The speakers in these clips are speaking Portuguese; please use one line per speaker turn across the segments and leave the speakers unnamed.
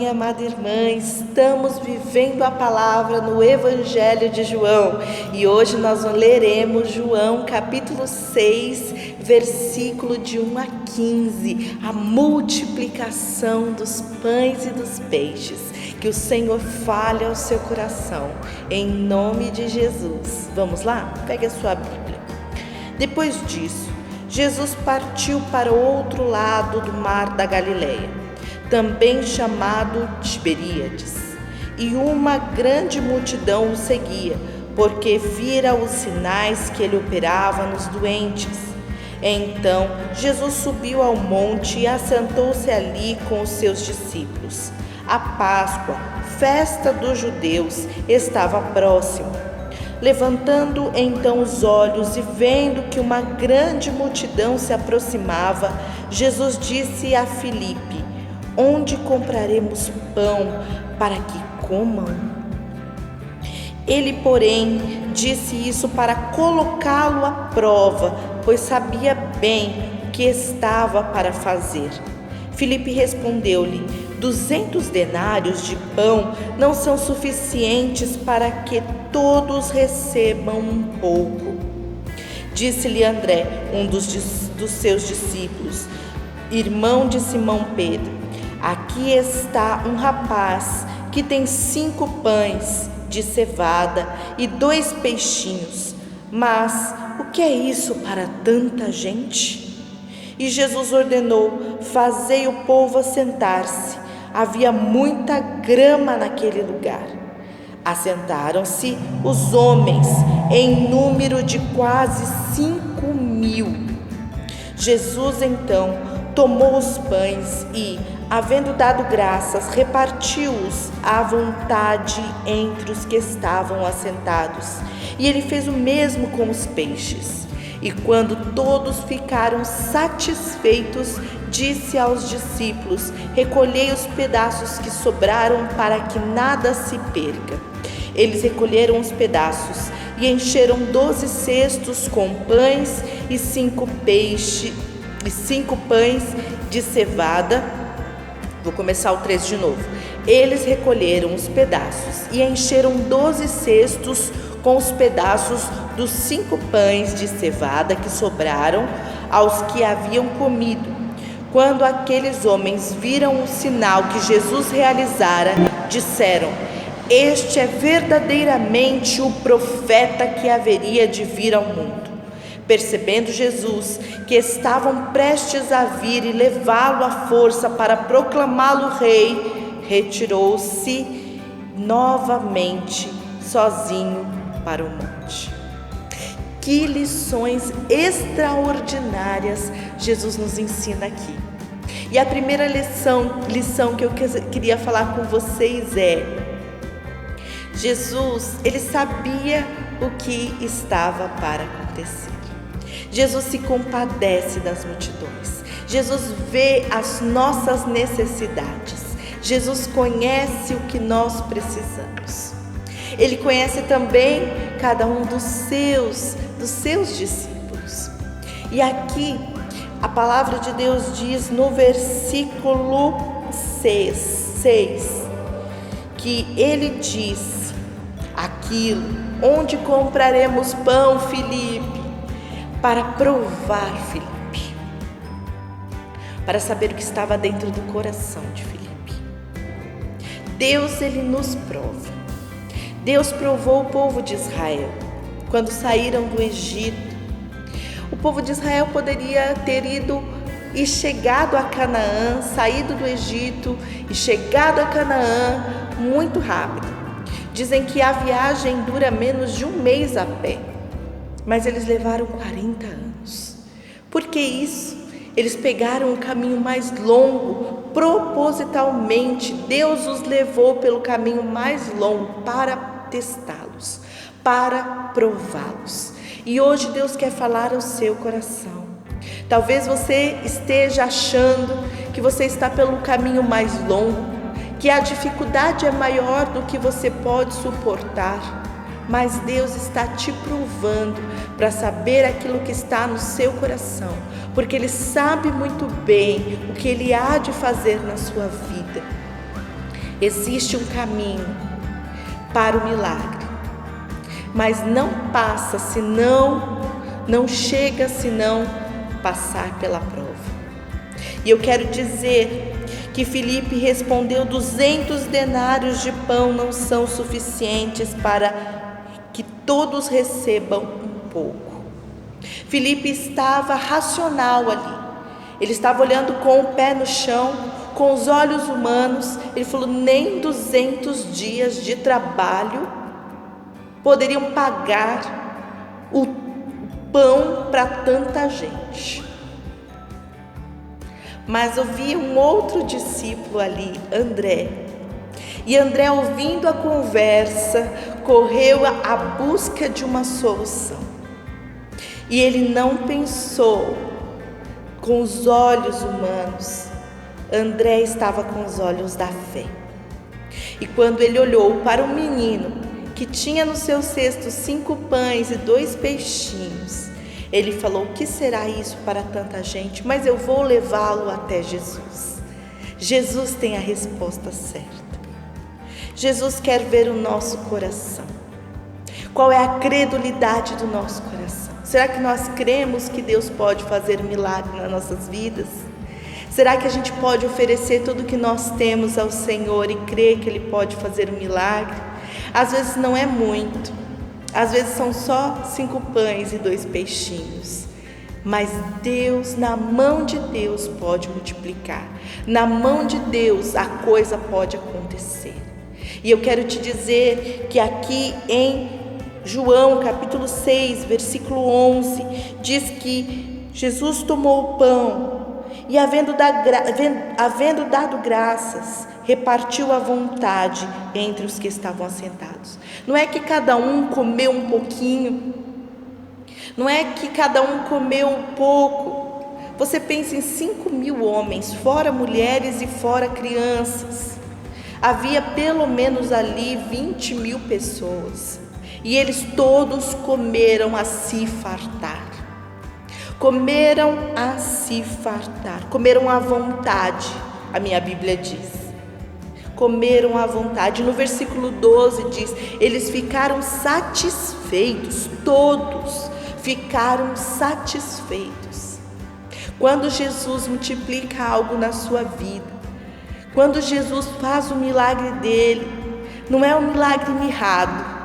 minha amada irmã, estamos vivendo a palavra no Evangelho de João e hoje nós leremos João capítulo 6, versículo de 1 a 15, a multiplicação dos pães e dos peixes. Que o Senhor fale ao seu coração, em nome de Jesus. Vamos lá? Pegue a sua Bíblia. Depois disso, Jesus partiu para o outro lado do mar da Galileia, também chamado Tiberíades, e uma grande multidão o seguia, porque vira os sinais que ele operava nos doentes. Então Jesus subiu ao monte e assentou-se ali com os seus discípulos. A Páscoa, festa dos judeus, estava próxima. Levantando então os olhos e vendo que uma grande multidão se aproximava, Jesus disse a Filipe: onde compraremos pão para que comam? Ele, porém, disse isso para colocá-lo à prova, pois sabia bem o que estava para fazer. Filipe respondeu-lhe: 200 denários de pão não são suficientes para que todos recebam um pouco. Disse-lhe André, um dos seus discípulos, irmão de Simão Pedro: aqui está um rapaz que tem 5 pães de cevada e 2 peixinhos, mas o que é isso para tanta gente? E Jesus ordenou: fazei o povo assentar-se. Havia muita grama naquele lugar. Assentaram-se os homens, em número de quase 5.000. Jesus então tomou os pães e, havendo dado graças, repartiu-os à vontade entre os que estavam assentados. E ele fez o mesmo com os peixes. E quando todos ficaram satisfeitos, disse aos discípulos: recolhei os pedaços que sobraram para que nada se perca. Eles recolheram os pedaços e encheram 12 cestos com pães e 5 pães de cevada. Vou começar o 3 de novo. Eles recolheram os pedaços e encheram 12 cestos com os pedaços dos 5 pães de cevada que sobraram aos que haviam comido. Quando aqueles homens viram o sinal que Jesus realizara, disseram: este é verdadeiramente o profeta que haveria de vir ao mundo. Percebendo Jesus que estavam prestes a vir e levá-lo à força para proclamá-lo rei, retirou-se novamente sozinho para o monte. Que lições extraordinárias Jesus nos ensina aqui. E a primeira lição que eu queria falar com vocês é: Jesus, ele sabia o que estava para acontecer. Jesus se compadece das multidões. Jesus vê as nossas necessidades. Jesus conhece o que nós precisamos. Ele conhece também cada um dos seus discípulos. E aqui a palavra de Deus diz no versículo 6 que ele diz aquilo: onde compraremos pão, Filipe? Para provar Filipe, para saber o que estava dentro do coração de Filipe. Deus, ele nos prova. Deus provou o povo de Israel quando saíram do Egito. O povo de Israel poderia ter ido e chegado a Canaã, saído do Egito e chegado a Canaã muito rápido. Dizem que a viagem dura menos de 1 mês a pé, mas eles levaram 40 anos. Por que isso? Eles pegaram o caminho mais longo, propositalmente. Deus os levou pelo caminho mais longo para testá-los, para prová-los. E hoje Deus quer falar ao seu coração. Talvez você esteja achando que você está pelo caminho mais longo, que a dificuldade é maior do que você pode suportar. Mas Deus está te provando para saber aquilo que está no seu coração, porque Ele sabe muito bem o que Ele há de fazer na sua vida. Existe um caminho para o milagre, mas não passa senão, não chega senão passar pela prova. E eu quero dizer que Filipe respondeu: 200 denários de pão não são suficientes para que todos recebam um pouco. Filipe estava racional ali, ele estava olhando com o pé no chão, com os olhos humanos. Ele falou: nem 200 dias de trabalho poderiam pagar o pão para tanta gente. Mas eu vi um outro discípulo ali, André. E André, ouvindo a conversa, correu à busca de uma solução. E ele não pensou com os olhos humanos. André estava com os olhos da fé. E quando ele olhou para o menino que tinha no seu cesto 5 pães e 2 peixinhos, ele falou: o que será isso para tanta gente? Mas eu vou levá-lo até Jesus. Jesus tem a resposta certa. Jesus quer ver o nosso coração. Qual é a credulidade do nosso coração? Será que nós cremos que Deus pode fazer um milagre nas nossas vidas? Será que a gente pode oferecer tudo que nós temos ao Senhor e crer que Ele pode fazer um milagre? Às vezes não é muito, às vezes são só 5 pães e 2 peixinhos. Mas Deus, na mão de Deus, pode multiplicar. Na mão de Deus a coisa pode acontecer. E eu quero te dizer que aqui em João capítulo 6, versículo 11, diz que Jesus tomou o pão e havendo dado graças, repartiu à vontade entre os que estavam assentados. Não é que cada um comeu um pouquinho, não é que cada um comeu um pouco. Você pensa em 5.000 homens, fora mulheres e fora crianças. Havia pelo menos ali 20.000 pessoas. E eles todos comeram a se fartar. Comeram a se fartar. Comeram à vontade, a minha Bíblia diz. Comeram à vontade. No versículo 12 diz: eles ficaram satisfeitos. Todos ficaram satisfeitos. Quando Jesus multiplica algo na sua vida, quando Jesus faz o milagre dele, não é um milagre mirrado.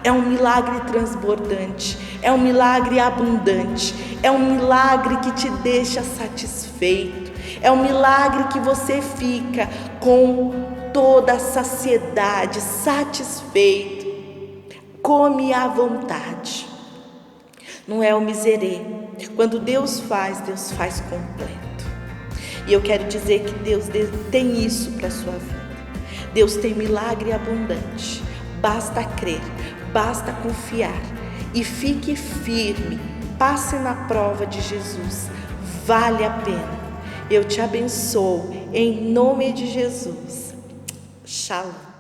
É um milagre transbordante, é um milagre abundante, é um milagre que te deixa satisfeito, é um milagre que você fica com toda a saciedade, satisfeito, come à vontade. Não é o miserê. Quando Deus faz completo. E eu quero dizer que Deus tem isso para a sua vida. Deus tem milagre abundante. Basta crer, basta confiar e fique firme, passe na prova de Jesus, vale a pena. Eu te abençoo em nome de Jesus. Shalom.